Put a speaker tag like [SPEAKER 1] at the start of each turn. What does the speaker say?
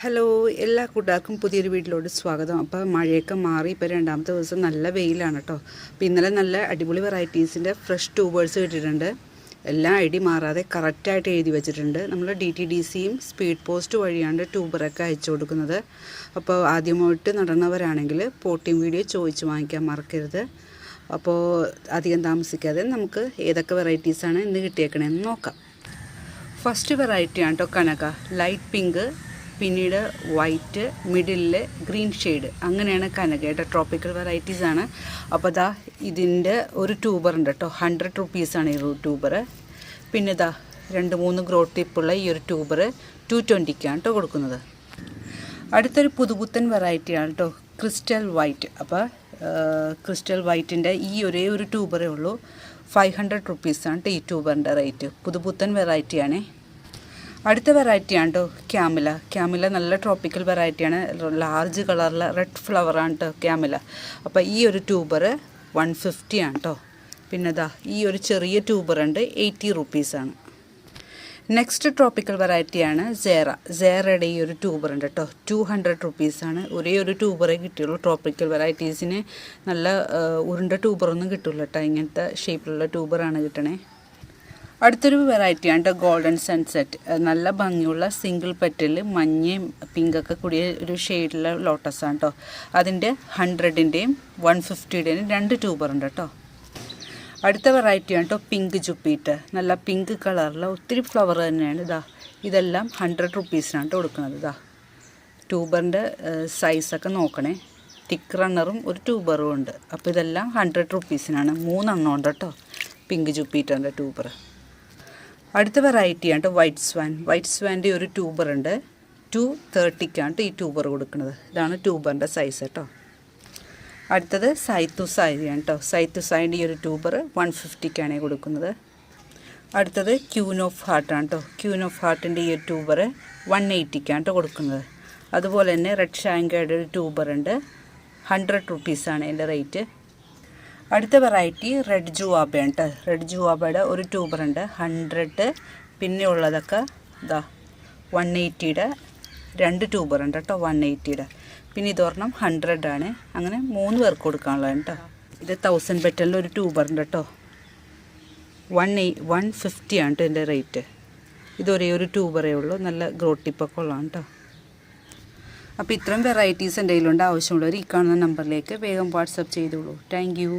[SPEAKER 1] Hello, എല്ലാ കൂട്ടുകാർക്കും പുതിയൊരു വീട്ടിലോട്ട് സ്വാഗതം. അപ്പോൾ മഴയൊക്കെ മാറി ഇപ്പോൾ രണ്ടാമത്തെ ദിവസം നല്ല വെയിലാണ് കേട്ടോ. അപ്പോൾ ഇന്നലെ നല്ല അടിപൊളി വെറൈറ്റീസിൻ്റെ ഫ്രഷ് ട്യൂബേഴ്സ് കിട്ടിയിട്ടുണ്ട്. എല്ലാം ഐ ഡി മാറാതെ കറക്റ്റായിട്ട് എഴുതി വെച്ചിട്ടുണ്ട്. നമ്മൾ DTDCയും സ്പീഡ് പോസ്റ്റ് വഴിയാണ് ട്യൂബറൊക്കെ അയച്ചു കൊടുക്കുന്നത്. അപ്പോൾ ആദ്യമായിട്ട് നടന്നവരാണെങ്കിൽ പോട്ടിംഗ് വീഡിയോ ചോദിച്ച് വാങ്ങിക്കാൻ മറക്കരുത്. അപ്പോൾ അധികം താമസിക്കാതെ നമുക്ക് ഏതൊക്കെ വെറൈറ്റീസാണ് ഇന്ന് കിട്ടിയേക്കണേന്ന് നോക്കാം. ഫസ്റ്റ് വെറൈറ്റിയാണ് കേട്ടോ കനക. ലൈറ്റ് പിങ്ക്, പിന്നീട് വൈറ്റ്, മിഡിലിൽ ഗ്രീൻ ഷെയ്ഡ്, അങ്ങനെയാണ് കനകയുടെ ട്രോപ്പിക്കൽ വെറൈറ്റീസാണ്. അപ്പോൾ ദാ ഇതിൻ്റെ ഒരു ട്യൂബർ ഉണ്ട് കേട്ടോ. 100 റുപ്പീസാണ് ഈ ട്യൂബർ. പിന്നെ ദാ 2-3 ഗ്രോ ടിപ്പുള്ള ഈ ഒരു ട്യൂബർ 220ക്കാണ് കേട്ടോ കൊടുക്കുന്നത്. അടുത്തൊരു പുതുപുത്തൻ വെറൈറ്റിയാണ് കേട്ടോ, ക്രിസ്റ്റൽ വൈറ്റ്. അപ്പോൾ ക്രിസ്റ്റൽ വൈറ്റിൻ്റെ ഈ ഒരേ ഒരു ട്യൂബറേ ഉള്ളൂ. 500 റുപ്പീസാണ് കേട്ടോ ഈ ട്യൂബറിൻ്റെ റേറ്റ്. പുതുപുത്തൻ വെറൈറ്റിയാണ്. അടുത്ത വെറൈറ്റിയാണ് കേട്ടോ ക്യാമില. ക്യാമില നല്ല ട്രോപ്പിക്കൽ വെറൈറ്റിയാണ്. ലാർജ് കളറിലെ റെഡ് ഫ്ലവറാണ് കേട്ടോ ക്യാമില. അപ്പോൾ ഈ ഒരു ട്യൂബർ 150 ആണ് കേട്ടോ. പിന്നെ ദാ ഈ ഒരു ചെറിയ ട്യൂബറുണ്ട്, 80 റുപ്പീസാണ്. നെക്സ്റ്റ് ട്രോപ്പിക്കൽ വെറൈറ്റിയാണ് സേറ. സേറയുടെ ഈ ഒരു ട്യൂബറുണ്ട് കേട്ടോ, 200 റുപ്പീസാണ്. ഒരേ ഒരു ട്യൂബറേ കിട്ടുള്ളൂ. ട്രോപ്പിക്കൽ വെറൈറ്റീസിന് നല്ല ഉരുണ്ട ട്യൂബറൊന്നും കിട്ടില്ല കേട്ടോ. ഇങ്ങനത്തെ ഷേപ്പിലുള്ള ട്യൂബറാണ് കിട്ടണേ. അടുത്തൊരു വെറൈറ്റിയാണ് കേട്ടോ ഗോൾഡൻ സൺസെറ്റ്. നല്ല ഭംഗിയുള്ള സിംഗിൾ പെറ്റൽ മഞ്ഞയും പിങ്കൊക്കെ കൂടിയ ഒരു ഷെയ്ഡിലുള്ള ലോട്ടസാണ് കേട്ടോ. അതിൻ്റെ 100ൻ്റെയും 150യുടെയും 2 ട്യൂബറുണ്ട് കേട്ടോ. അടുത്ത വെറൈറ്റിയാണ് കേട്ടോ പിങ്ക് ജുപ്പീറ്റർ. നല്ല പിങ്ക് കളറിലെ ഒത്തിരി ഫ്ലവർ തന്നെയാണ്. ഇതെല്ലാം 100 റുപ്പീസിനാണ് കൊടുക്കുന്നത്. ട്യൂബറിൻ്റെ സൈസൊക്കെ നോക്കണേ. തിക്ക് റണ്ണറും ഒരു ട്യൂബറും ഉണ്ട്. അപ്പോൾ ഇതെല്ലാം 100 റുപ്പീസിനാണ്. 3 എണ്ണം ഉണ്ട് കേട്ടോ പിങ്ക് ജുപ്പീറ്ററിൻ്റെ ട്യൂബർ. അടുത്ത വെറൈറ്റിയാണ് കേട്ടോ വൈറ്റ് സ്വാൻ. വൈറ്റ് സ്വാൻ്റെ ഒരു ട്യൂബറുണ്ട്, 230ക്കാണ് ഈ ട്യൂബർ കൊടുക്കുന്നത്. ഇതാണ് ട്യൂബറിൻ്റെ സൈസ് കേട്ടോ. അടുത്തത് സൈത്തുസായിയാണ് കേട്ടോ. സൈത്തുസായിൻ്റെ ഈ ഒരു ട്യൂബർ 150ക്കാണ് കൊടുക്കുന്നത്. അടുത്തത് ക്യൂൻ ഓഫ് ഹാർട്ടാണ് കേട്ടോ. ക്യൂൻ ഓഫ് ഹാർട്ടിൻ്റെ ഈ ഒരു ട്യൂബർ 180ക്കാണ് കേട്ടോ കൊടുക്കുന്നത്. അതുപോലെ തന്നെ റെഡ് ഷാങ്കയുടെ ഒരു ട്യൂബറുണ്ട്, 100 റുപ്പീസാണ് എൻ്റെ റേറ്റ്. അടുത്ത വെറൈറ്റി റെഡ് ജുവാബയാണ് കേട്ടോ. റെഡ് ജുവാബയുടെ ഒരു ട്യൂബറുണ്ട്, 100. പിന്നെ ഉള്ളതൊക്കെ ഇതാ 180യുടെ 2 ട്യൂബറുണ്ട് കേട്ടോ, 180യുടെ. പിന്നെ ഇതൊരെണ്ണം 100 ആണ്. അങ്ങനെ 3 പേർക്ക് കൊടുക്കാനുള്ളതാണ് കേട്ടോ. ഇത് 1000 പെറ്റലിൻ്റെ ഒരു ട്യൂബറുണ്ട് കേട്ടോ, 150 ആണ് കേട്ടോ എൻ്റെ റേറ്റ്. ഇതൊരേ ഒരു ട്യൂബറേ ഉള്ളൂ. നല്ല ഗ്രോ ടിപ്പൊക്കെ ഉള്ളതാണ് കേട്ടോ. അപ്പോൾ ഇത്രയും വെറൈറ്റീസ് എൻ്റെ കയ്യിലുണ്ട്. ആവശ്യമുള്ളവർ ഈ കാണുന്ന നമ്പറിലേക്ക് വേഗം വാട്സപ്പ് ചെയ്തോളൂ. Thank you.